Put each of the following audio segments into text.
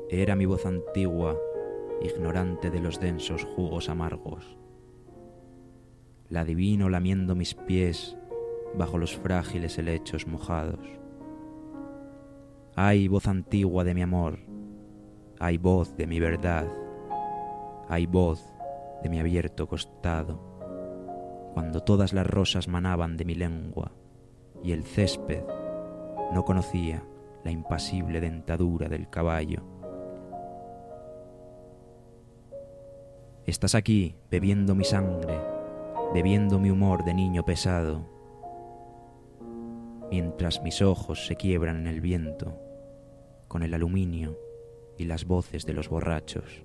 Era mi voz antigua, ignorante de los densos jugos amargos. La adivino lamiendo mis pies bajo los frágiles helechos mojados. Ay, voz antigua de mi amor, ay, voz de mi verdad, ay, voz de mi abierto costado, cuando todas las rosas manaban de mi lengua y el césped no conocía la impasible dentadura del caballo. Estás aquí bebiendo mi sangre, bebiendo mi humor de niño pesado, mientras mis ojos se quiebran en el viento con el aluminio y las voces de los borrachos.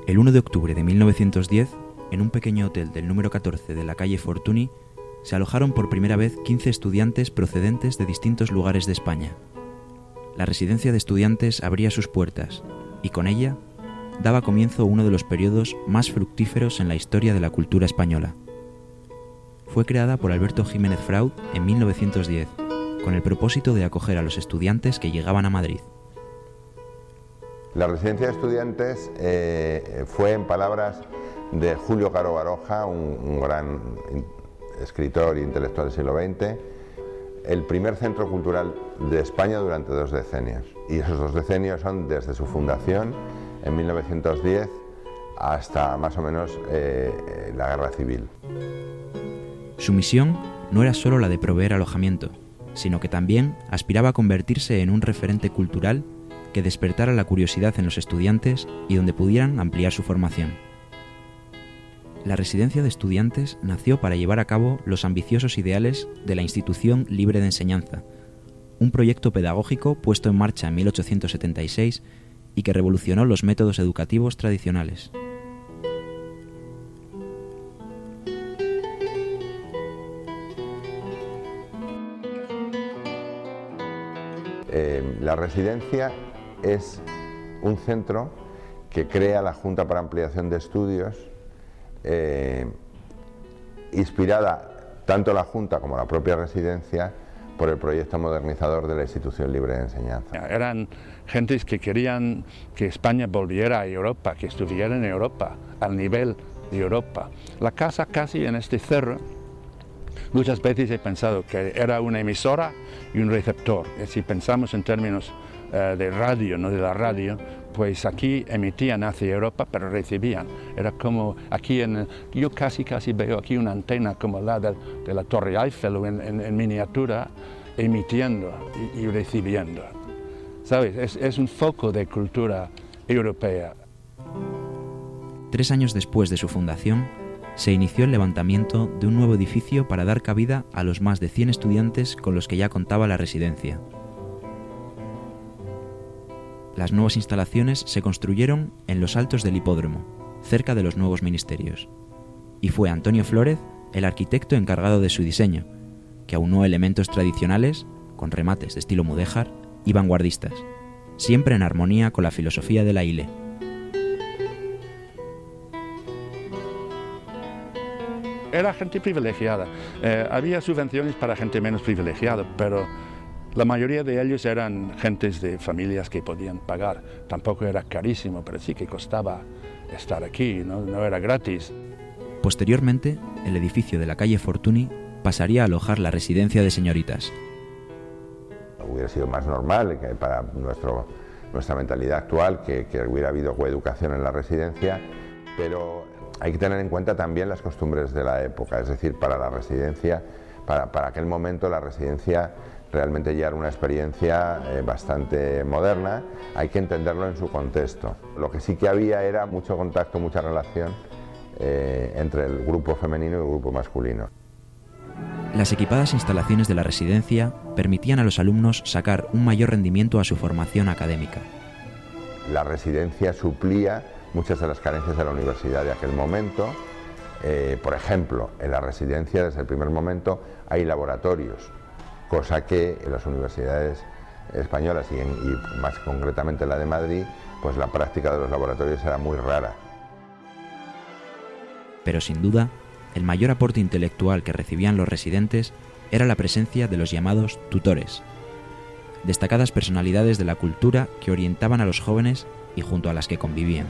El 1 de octubre de 1910, en un pequeño hotel del número 14 de la calle Fortuny, se alojaron por primera vez 15 estudiantes procedentes de distintos lugares de España. La residencia de estudiantes abría sus puertas y con ella daba comienzo uno de los periodos más fructíferos en la historia de la cultura española. Fue creada por Alberto Jiménez Fraud en 1910, con el propósito de acoger a los estudiantes que llegaban a Madrid. La residencia de estudiantes fue, en palabras de Julio Caro Baroja, un gran escritor e intelectual del siglo XX, el primer centro cultural de España durante 2 decenios. Y esos 2 decenios son desde su fundación, en 1910, hasta más o menos la Guerra Civil. Su misión no era solo la de proveer alojamiento, sino que también aspiraba a convertirse en un referente cultural que despertara la curiosidad en los estudiantes y donde pudieran ampliar su formación. La residencia de estudiantes nació para llevar a cabo los ambiciosos ideales de la Institución Libre de Enseñanza, un proyecto pedagógico puesto en marcha en 1876 y que revolucionó los métodos educativos tradicionales. La residencia es un centro que crea la Junta para Ampliación de Estudios, inspirada tanto la Junta como la propia residencia por el proyecto modernizador de la Institución Libre de Enseñanza. Eran gentes que querían que España volviera a Europa, que estuviera en Europa, al nivel de Europa. La casa casi en este cerro, muchas veces he pensado que era una emisora y un receptor. Si pensamos en términos de radio, no de la radio, pues aquí emitían hacia Europa, pero recibían. Era como aquí, yo casi veo aquí una antena como la de la Torre Eiffel en miniatura, emitiendo y recibiendo. ¿Sabes? Es un foco de cultura europea. 3 años después de su fundación, se inició el levantamiento de un nuevo edificio para dar cabida a los más de 100 estudiantes con los que ya contaba la residencia. Las nuevas instalaciones se construyeron en los altos del hipódromo, cerca de los nuevos ministerios, y fue Antonio Flórez el arquitecto encargado de su diseño, que aunó elementos tradicionales, con remates de estilo mudéjar, y vanguardistas, siempre en armonía con la filosofía de la ILE. Era gente privilegiada. Había subvenciones para gente menos privilegiada, pero la mayoría de ellos eran gentes de familias que podían pagar. Tampoco era carísimo, pero sí que costaba estar aquí, no era gratis. Posteriormente, el edificio de la calle Fortuny pasaría a alojar la residencia de señoritas. Hubiera sido más normal que para nuestra mentalidad actual que hubiera habido coeducación en la residencia, pero hay que tener en cuenta también las costumbres de la época, es decir, para la residencia, para aquel momento la residencia realmente ya era una experiencia bastante moderna, hay que entenderlo en su contexto. Lo que sí que había era mucho contacto, mucha relación entre el grupo femenino y el grupo masculino. Las equipadas instalaciones de la residencia permitían a los alumnos sacar un mayor rendimiento a su formación académica. La residencia suplía muchas de las carencias de la universidad de aquel momento. Por ejemplo, en la residencia desde el primer momento hay laboratorios, cosa que en las universidades españolas y más concretamente la de Madrid, pues la práctica de los laboratorios era muy rara. Pero sin duda, el mayor aporte intelectual que recibían los residentes era la presencia de los llamados tutores, destacadas personalidades de la cultura que orientaban a los jóvenes y junto a las que convivían.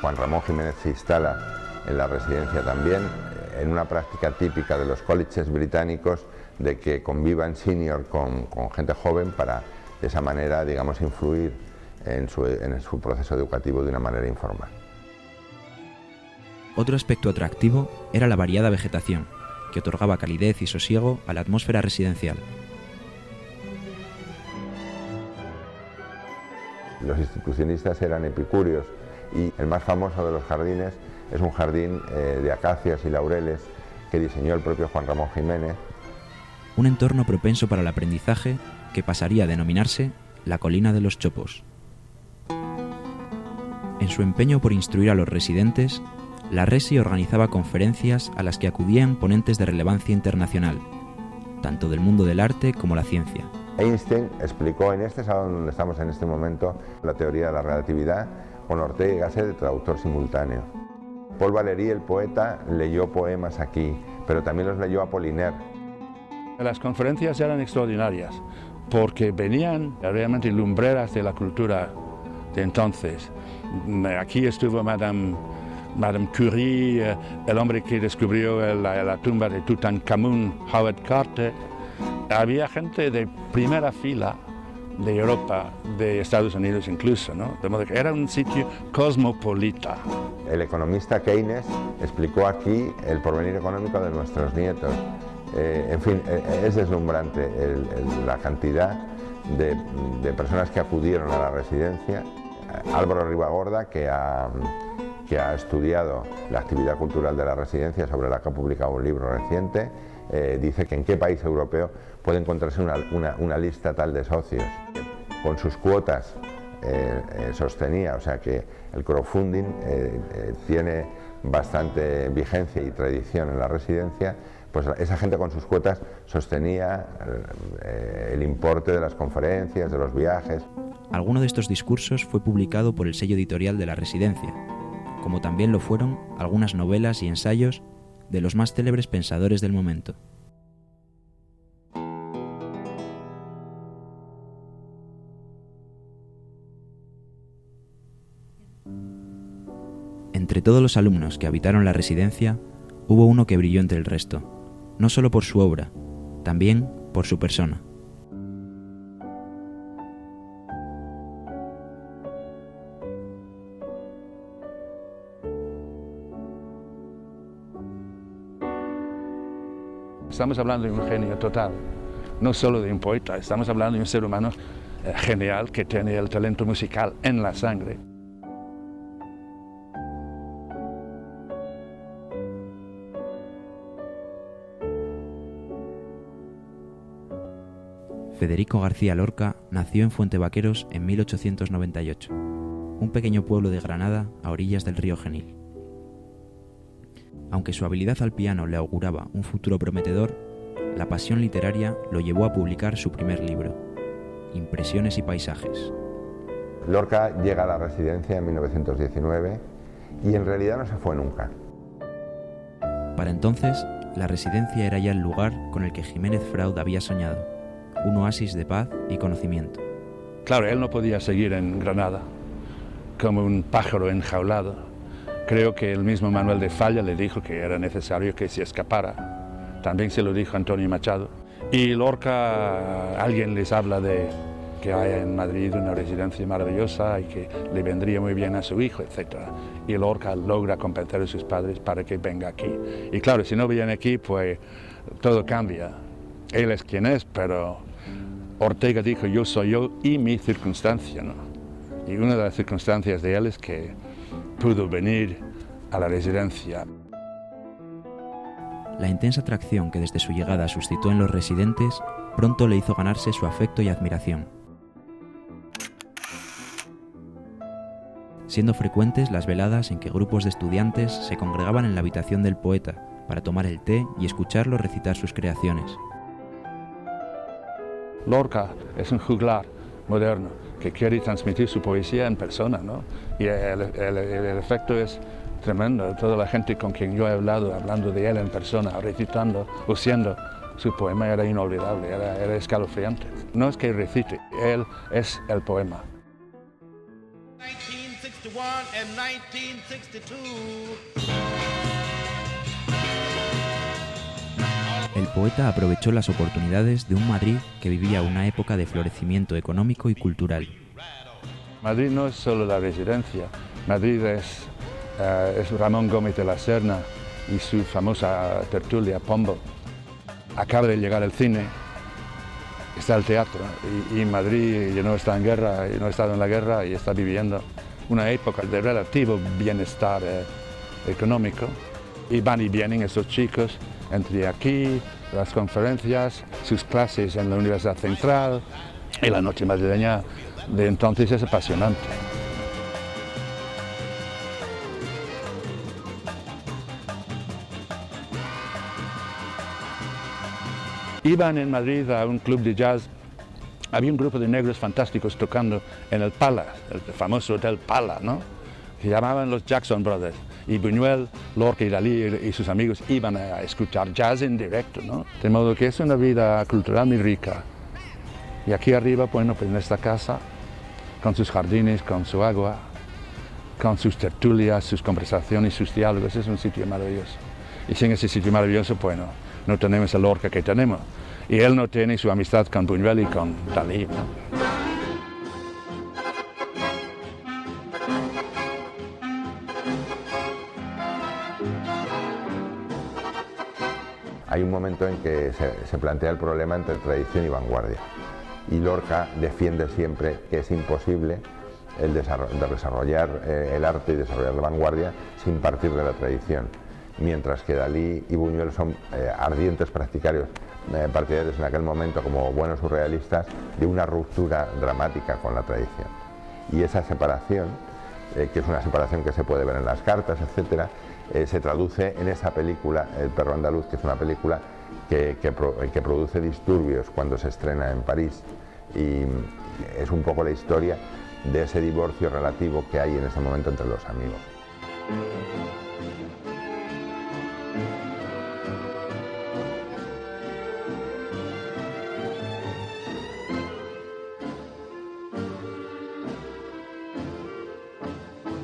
Juan Ramón Jiménez se instala en la residencia también, en una práctica típica de los colleges británicos, de que convivan senior con gente joven para de esa manera, digamos, influir en su proceso educativo de una manera informal. Otro aspecto atractivo era la variada vegetación, que otorgaba calidez y sosiego a la atmósfera residencial. Los institucionistas eran epicúreos y el más famoso de los jardines es un jardín de acacias y laureles que diseñó el propio Juan Ramón Jiménez. Un entorno propenso para el aprendizaje que pasaría a denominarse la Colina de los Chopos. En su empeño por instruir a los residentes, la Resi organizaba conferencias a las que acudían ponentes de relevancia internacional, tanto del mundo del arte como la ciencia. Einstein explicó en este salón donde estamos en este momento la teoría de la relatividad, con Ortega y Gasset de traductor simultáneo. Paul Valéry, el poeta, leyó poemas aquí, pero también los leyó Apollinaire. Las conferencias eran extraordinarias porque venían realmente lumbreras de la cultura de entonces. Aquí estuvo Madame Curie, el hombre que descubrió la tumba de Tutankamón, Howard Carter. Había gente de primera fila de Europa, de Estados Unidos incluso, ¿no? De modo que era un sitio cosmopolita. El economista Keynes explicó aquí el porvenir económico de nuestros nietos. En fin, es deslumbrante la cantidad de personas que acudieron a la residencia. Álvaro Ribagorda, que ha estudiado la actividad cultural de la residencia, sobre la que ha publicado un libro reciente, dice que en qué país europeo puede encontrarse una lista tal de socios. Con sus cuotas sostenía, o sea que el crowdfunding tiene bastante vigencia y tradición en la residencia, pues esa gente con sus cuotas sostenía el importe de las conferencias, de los viajes. Alguno de estos discursos fue publicado por el sello editorial de la residencia, como también lo fueron algunas novelas y ensayos de los más célebres pensadores del momento. Entre todos los alumnos que habitaron la residencia, hubo uno que brilló entre el resto, no solo por su obra, también por su persona. Estamos hablando de un genio total, no solo de un poeta, estamos hablando de un ser humano genial que tiene el talento musical en la sangre. Federico García Lorca nació en Fuentevaqueros en 1898, un pequeño pueblo de Granada a orillas del río Genil. Aunque su habilidad al piano le auguraba un futuro prometedor, la pasión literaria lo llevó a publicar su primer libro, Impresiones y paisajes. Lorca llega a la residencia en 1919 y en realidad no se fue nunca. Para entonces, la residencia era ya el lugar con el que Jiménez Fraud había soñado, un oasis de paz y conocimiento. Claro, él no podía seguir en Granada como un pájaro enjaulado. Creo que el mismo Manuel de Falla le dijo que era necesario que se escapara. También se lo dijo Antonio Machado. Y Lorca, alguien les habla de que hay en Madrid una residencia maravillosa y que le vendría muy bien a su hijo, etc. Y Lorca logra convencer a sus padres para que venga aquí. Y claro, si no viene aquí, pues todo cambia. Él es quien es, pero Ortega dijo, yo soy yo y mi circunstancia, ¿no? Y una de las circunstancias de él es que pudo venir a la residencia. La intensa atracción que desde su llegada suscitó en los residentes pronto le hizo ganarse su afecto y admiración, siendo frecuentes las veladas en que grupos de estudiantes se congregaban en la habitación del poeta para tomar el té y escucharlo recitar sus creaciones. Lorca es un juglar moderno que quiere transmitir su poesía en persona, ¿no? Y el efecto es tremendo. Toda la gente con quien yo he hablado, hablando de él en persona, recitando o siendo su poema, era inolvidable, era escalofriante. No es que recite, él es el poema. 1961 and 1962. El poeta aprovechó las oportunidades de un Madrid que vivía una época de florecimiento económico y cultural. Madrid no es solo la residencia, Madrid es Ramón Gómez de la Serna y su famosa tertulia Pombo. Acaba de llegar el cine, está el teatro y Madrid ya no está en guerra, no ha estado en la guerra y está viviendo una época de relativo bienestar económico. Y van y vienen esos chicos entre aquí, las conferencias, sus clases en la Universidad Central y la noche madrileña de entonces es apasionante. Iban en Madrid a un club de jazz, había un grupo de negros fantásticos tocando en el Pala, el famoso Hotel Pala, ¿no? Se llamaban los Jackson Brothers. Y Buñuel, Lorca y Dalí y sus amigos iban a escuchar jazz en directo, ¿no? De modo que es una vida cultural muy rica. Y aquí arriba, bueno, pues en esta casa, con sus jardines, con su agua, con sus tertulias, sus conversaciones, sus diálogos, es un sitio maravilloso. Y sin ese sitio maravilloso, bueno, no tenemos el Lorca que tenemos. Y él no tiene su amistad con Buñuel y con Dalí, ¿no? Hay un momento en que se plantea el problema entre tradición y vanguardia. Y Lorca defiende siempre que es imposible el desarrollar el arte y desarrollar la vanguardia sin partir de la tradición. Mientras que Dalí y Buñuel son ardientes partidarios en aquel momento, como buenos surrealistas, de una ruptura dramática con la tradición. Y esa separación, que es una separación que se puede ver en las cartas, etcétera, se traduce en esa película, El perro andaluz, que es una película que produce disturbios cuando se estrena en París, y es un poco la historia de ese divorcio relativo que hay en ese momento entre los amigos.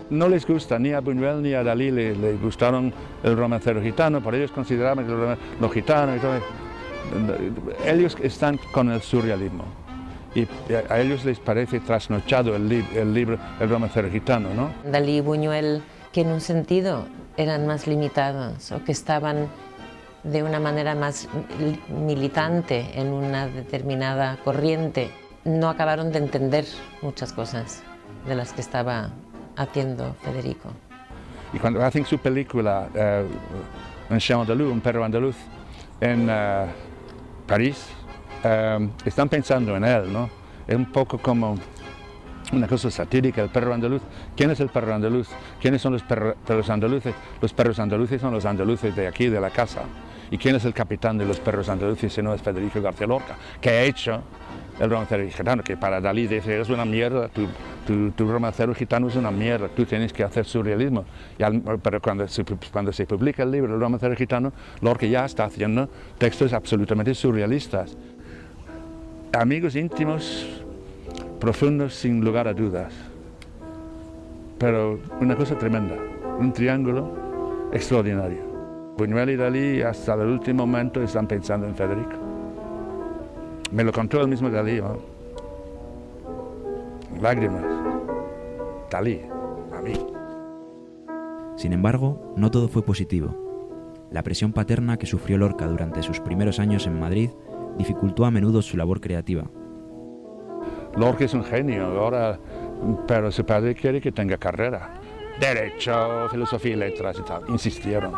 No les gusta, ni a Buñuel ni a Dalí le gustaron el romancero gitano, por ellos consideraban que los gitanos y todo. Ellos están con el surrealismo y a ellos les parece trasnochado el romancero gitano, ¿no? Dalí y Buñuel, que en un sentido eran más limitados o que estaban de una manera más militante en una determinada corriente, no acabaron de entender muchas cosas de las que estaba haciendo Federico. Y cuando hacen su película Un chien andaluz, un perro andaluz, en París, están pensando en él, ¿no? Es un poco como una cosa satírica, el perro andaluz. ¿Quién es el perro andaluz? ¿Quiénes son los perros andaluces? Los perros andaluces son los andaluces de aquí, de la casa. ¿Y quién es el capitán de los perros andaluces si no es Federico García Lorca, que ha hecho el romancero gitano, que para Dalí dice, es una mierda, tu romancero gitano es una mierda, tú tienes que hacer surrealismo. Pero cuando se publica el libro El romancero gitano, Lorca ya está haciendo textos absolutamente surrealistas. Amigos íntimos, profundos sin lugar a dudas, pero una cosa tremenda, un triángulo extraordinario. Buñuel y Dalí hasta el último momento están pensando en Federico. Me lo contó el mismo Dalí, ¿no? Lágrimas. Dalí, a mí. Sin embargo, no todo fue positivo. La presión paterna que sufrió Lorca durante sus primeros años en Madrid dificultó a menudo su labor creativa. Lorca es un genio ahora, pero su padre quiere que tenga carrera. Derecho, filosofía y letras y tal. Insistieron.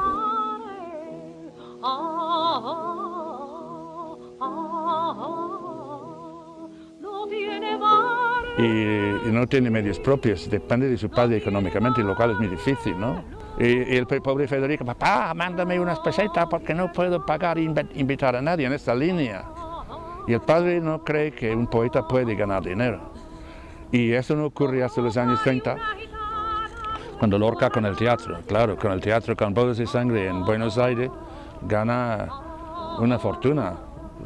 y no tiene medios propios, depende de su padre económicamente, lo cual es muy difícil, ¿no? Y el pobre Federico, papá, mándame unas pesetas porque no puedo pagar e invitar a nadie en esta línea. Y el padre no cree que un poeta puede ganar dinero. Y eso no ocurre hasta los años 30, cuando Lorca con el teatro, claro, con el teatro con Bodas de Sangre en Buenos Aires, gana una fortuna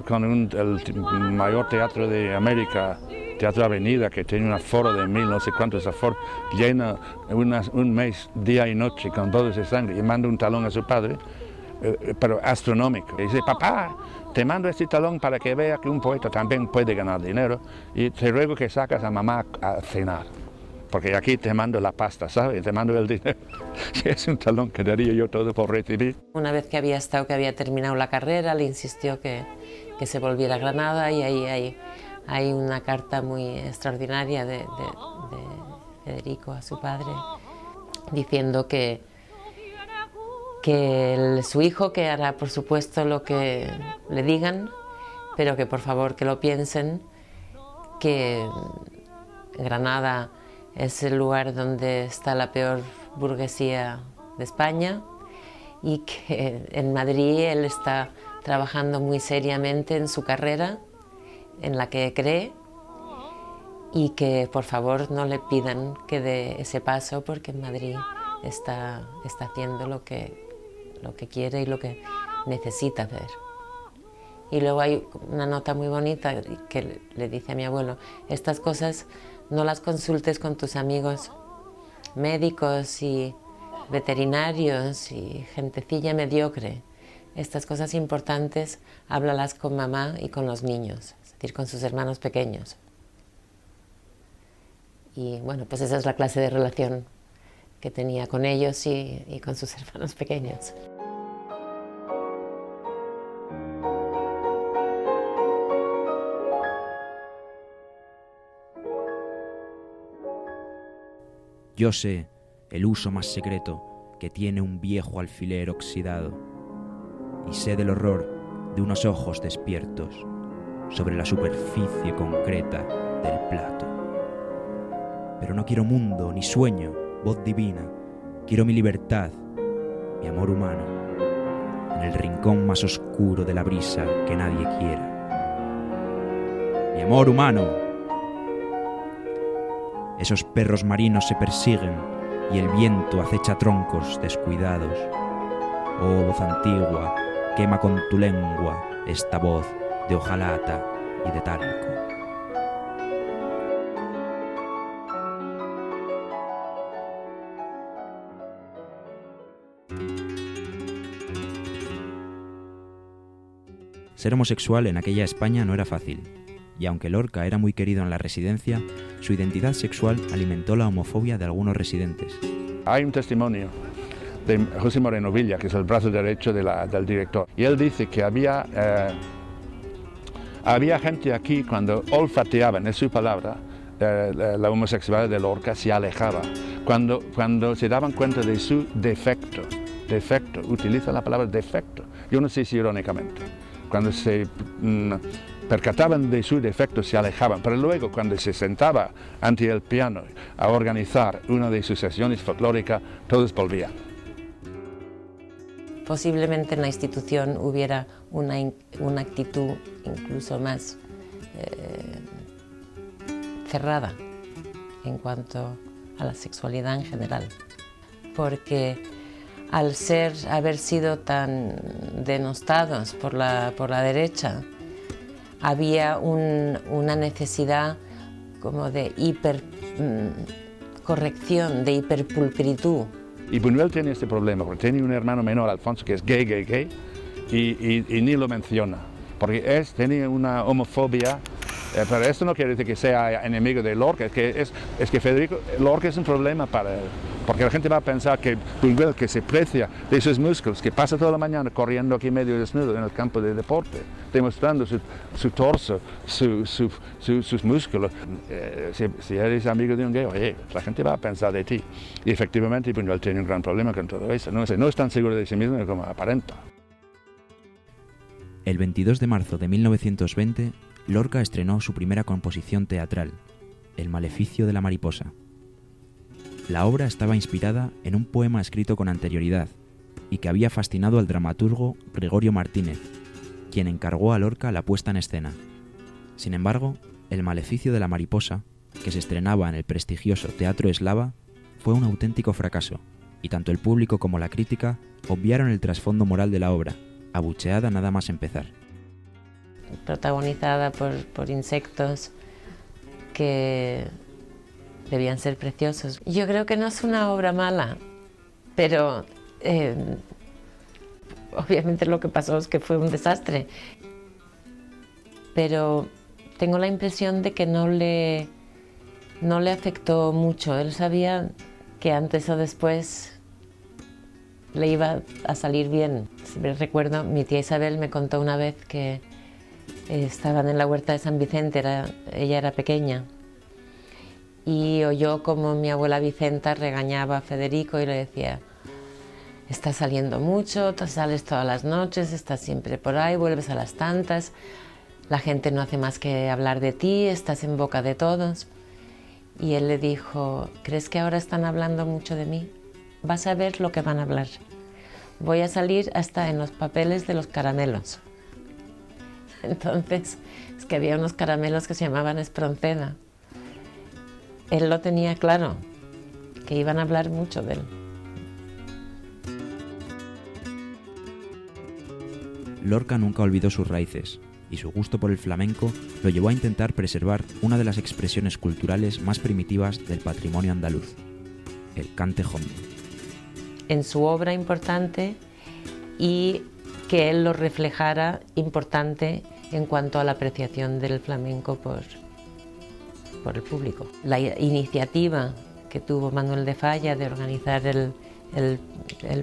con el mayor teatro de América, Teatro Avenida, que tiene un aforo de 1000, no sé cuántos aforos, llena un mes, día y noche, con Bodas de Sangre, y manda un talón a su padre, pero astronómico. Y dice, papá, te mando este talón para que vea que un poeta también puede ganar dinero, y te ruego que sacas a mamá a cenar, porque aquí te mando la pasta, ¿sabes? Te mando el dinero. Es un talón que daría yo todo por recibir. Una vez que había terminado la carrera, le insistió que se volviera a Granada, y ahí hay una carta muy extraordinaria de Federico a su padre, diciendo que su hijo, que hará por supuesto lo que le digan, pero que por favor que lo piensen, que Granada es el lugar donde está la peor burguesía de España, y que en Madrid él está trabajando muy seriamente en su carrera, en la que cree, y que por favor no le pidan que dé ese paso, porque en Madrid está haciendo lo que quiere y lo que necesita hacer. Y luego hay una nota muy bonita que le dice a mi abuelo, estas cosas no las consultes con tus amigos médicos y veterinarios y gentecilla mediocre. Estas cosas importantes, háblalas con mamá y con los niños, es decir, con sus hermanos pequeños. Y bueno, pues esa es la clase de relación que tenía con ellos y con sus hermanos pequeños. Yo sé el uso más secreto que tiene un viejo alfiler oxidado, y sé del horror de unos ojos despiertos sobre la superficie concreta del plato. Pero no quiero mundo ni sueño, voz divina, quiero mi libertad, mi amor humano, en el rincón más oscuro de la brisa que nadie quiera. Mi amor humano. Esos perros marinos se persiguen y el viento acecha troncos descuidados. Oh, voz antigua, quema con tu lengua esta voz de hojalata y de talco. Ser homosexual en aquella España no era fácil, y aunque Lorca era muy querido en la residencia, su identidad sexual alimentó la homofobia de algunos residentes. Hay un testimonio de José Moreno Villa, que es el brazo derecho del director, y él dice que había gente aquí cuando olfateaban, es su palabra, la homosexualidad de Lorca se alejaba, cuando se daban cuenta de su defecto, utiliza la palabra defecto, yo no sé si irónicamente, cuando se percataban de su defecto se alejaban, pero luego cuando se sentaba ante el piano a organizar una de sus sesiones folclóricas, todos volvían. Posiblemente en la institución hubiera una actitud incluso más cerrada en cuanto a la sexualidad en general, porque al haber sido tan denostados por la derecha, había una necesidad como de hipercorrección, de hiperpulcritud. Y Buñuel tiene este problema, porque tiene un hermano menor, Alfonso, que es gay, y ni lo menciona, porque tenía una homofobia, pero esto no quiere decir que sea enemigo de Lorca, es que Federico Lorca es un problema para él, porque la gente va a pensar que Buñuel, que se precia de sus músculos, que pasa toda la mañana corriendo aquí medio desnudo en el campo de deporte, demostrando su torso, sus músculos. Si eres amigo de un gay, oye, la gente va a pensar de ti. Y efectivamente Buñuel tiene un gran problema con todo eso, no es tan seguro de sí mismo como aparenta. El 22 de marzo de 1920, Lorca estrenó su primera composición teatral, El maleficio de la mariposa. La obra estaba inspirada en un poema escrito con anterioridad y que había fascinado al dramaturgo Gregorio Martínez, quien encargó a Lorca la puesta en escena. Sin embargo, El maleficio de la mariposa, que se estrenaba en el prestigioso Teatro Eslava, fue un auténtico fracaso, y tanto el público como la crítica obviaron el trasfondo moral de la obra, abucheada nada más empezar. Protagonizada por insectos que debían ser preciosos. Yo creo que no es una obra mala, pero obviamente lo que pasó es que fue un desastre. Pero tengo la impresión de que no le afectó mucho. Él sabía que antes o después le iba a salir bien. Siempre recuerdo, mi tía Isabel me contó una vez que estaban en la huerta de San Vicente, ella era pequeña, y oyó como mi abuela Vicenta regañaba a Federico y le decía: estás saliendo mucho, te sales todas las noches, estás siempre por ahí, vuelves a las tantas, la gente no hace más que hablar de ti, estás en boca de todos. Y él le dijo: ¿crees que ahora están hablando mucho de mí? Vas a ver lo que van a hablar. Voy a salir hasta en los papeles de los caramelos. Entonces, es que había unos caramelos que se llamaban Espronceda. Él lo tenía claro, que iban a hablar mucho de él. Lorca nunca olvidó sus raíces, y su gusto por el flamenco lo llevó a intentar preservar una de las expresiones culturales más primitivas del patrimonio andaluz, el cante jondo. En su obra importante, y que él lo reflejara importante en cuanto a la apreciación del flamenco por el público. La iniciativa que tuvo Manuel de Falla de organizar el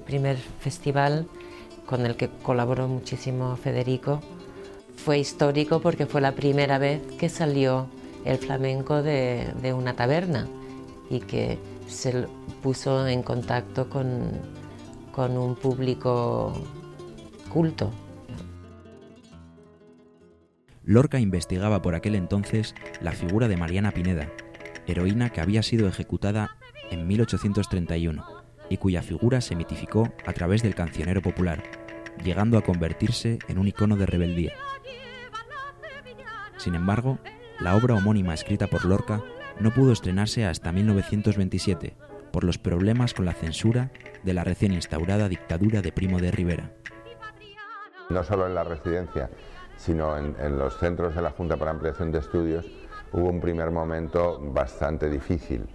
primer festival, con el que colaboró muchísimo Federico, fue histórico porque fue la primera vez que salió el flamenco de una taberna y que se puso en contacto con un público culto. Lorca investigaba por aquel entonces la figura de Mariana Pineda, heroína que había sido ejecutada en 1831 y cuya figura se mitificó a través del cancionero popular, llegando a convertirse en un icono de rebeldía. Sin embargo, la obra homónima escrita por Lorca no pudo estrenarse hasta 1927 por los problemas con la censura de la recién instaurada dictadura de Primo de Rivera. No solo en la residencia, sino en los centros de la Junta para Ampliación de Estudios hubo un primer momento bastante difícil.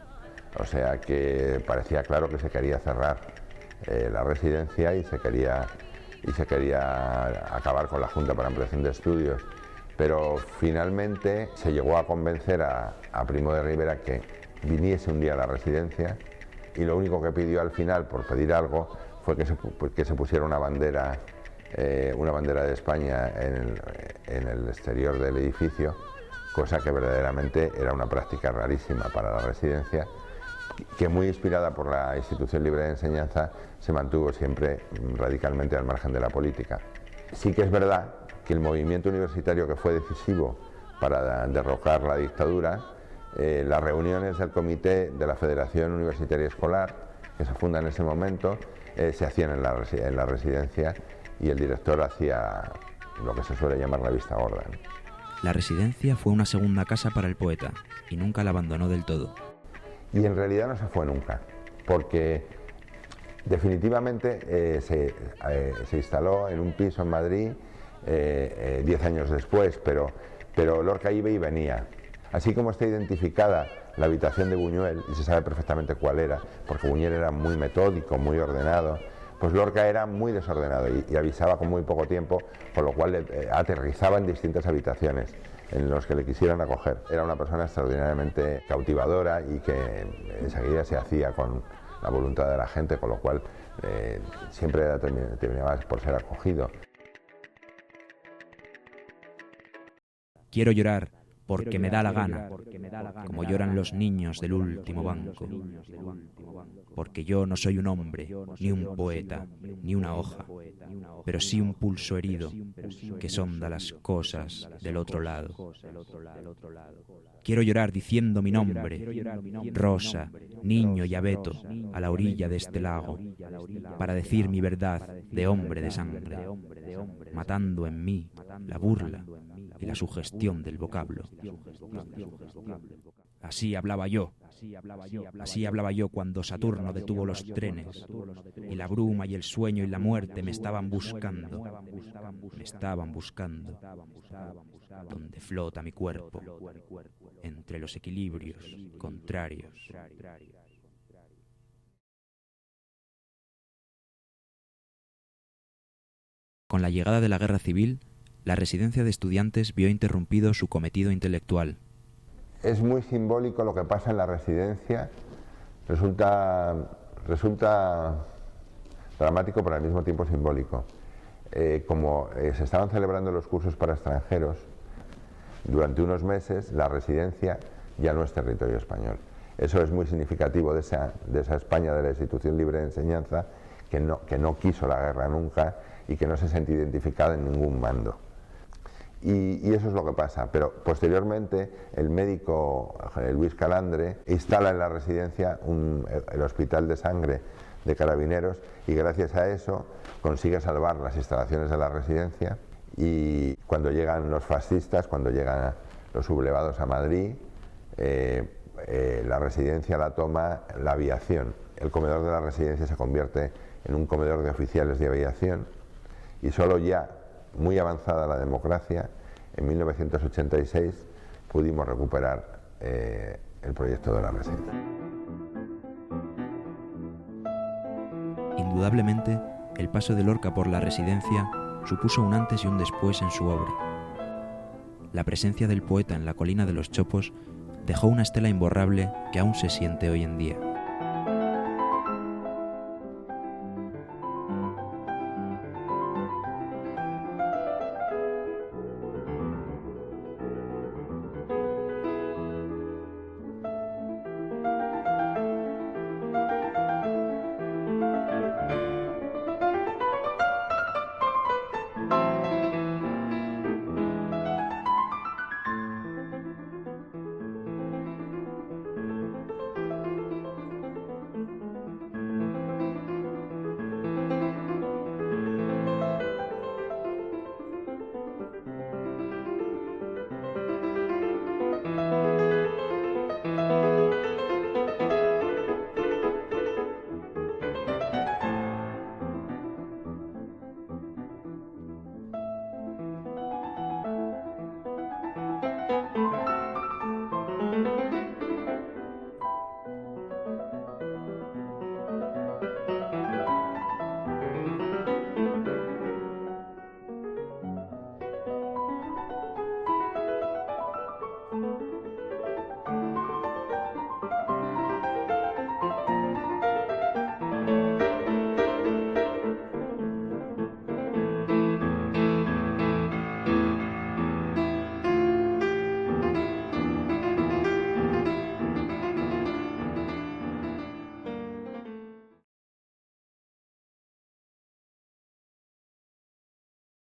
O sea que parecía claro que se quería cerrar la residencia y se quería acabar con la Junta para Ampliación de Estudios. Pero finalmente se llegó a convencer a Primo de Rivera que viniese un día a la residencia, y lo único que pidió al final, por pedir algo, fue que se pusiera una bandera de España en el exterior del edificio, cosa que verdaderamente era una práctica rarísima para la residencia, que muy inspirada por la Institución Libre de Enseñanza se mantuvo siempre radicalmente al margen de la política. Sí que es verdad que el movimiento universitario que fue decisivo para derrocar la dictadura, las reuniones del comité de la Federación Universitaria Escolar, que se funda en ese momento, se hacían en la residencia, y el director hacía lo que se suele llamar la vista gorda. La residencia fue una segunda casa para el poeta y nunca la abandonó del todo. Y en realidad no se fue nunca, porque definitivamente se instaló en un piso en Madrid 10 años después, pero Lorca iba y venía. Así como está identificada la habitación de Buñuel, y se sabe perfectamente cuál era, porque Buñuel era muy metódico, muy ordenado, pues Lorca era muy desordenado y avisaba con muy poco tiempo, con lo cual aterrizaba en distintas habitaciones en los que le quisieran acoger. Era una persona extraordinariamente cautivadora y que enseguida se hacía con la voluntad de la gente, con lo cual siempre terminaba por ser acogido. Quiero llorar porque me da la gana, como lloran los niños del último banco. Porque yo no soy un hombre, ni un poeta, ni una hoja, pero sí un pulso herido que sonda las cosas del otro lado. Quiero llorar diciendo mi nombre, Rosa, niño y abeto, a la orilla de este lago, para decir mi verdad de hombre de sangre, matando en mí la burla y la sugestión del vocablo. Así hablaba yo cuando Saturno detuvo los trenes y la bruma y el sueño y la muerte me estaban buscando, donde flota mi cuerpo, entre los equilibrios contrarios. Con la llegada de la guerra civil, la residencia de estudiantes vio interrumpido su cometido intelectual. Es muy simbólico lo que pasa en la residencia, resulta dramático pero al mismo tiempo simbólico. Como se estaban celebrando los cursos para extranjeros, durante unos meses la residencia ya no es territorio español. Eso es muy significativo de esa España de la institución libre de enseñanza que no quiso la guerra nunca y que no se siente identificada en ningún mando. Y eso es lo que pasa, pero posteriormente el médico Luis Calandre instala en la residencia el hospital de sangre de Carabineros y gracias a eso consigue salvar las instalaciones de la residencia. Y cuando llegan los fascistas, cuando llegan los sublevados a Madrid, la residencia la toma la aviación. El comedor de la residencia se convierte en un comedor de oficiales de aviación y solo ya muy avanzada la democracia, en 1986 pudimos recuperar el proyecto de la residencia. Indudablemente, el paso de Lorca por la residencia supuso un antes y un después en su obra. La presencia del poeta en la colina de los Chopos dejó una estela imborrable que aún se siente hoy en día.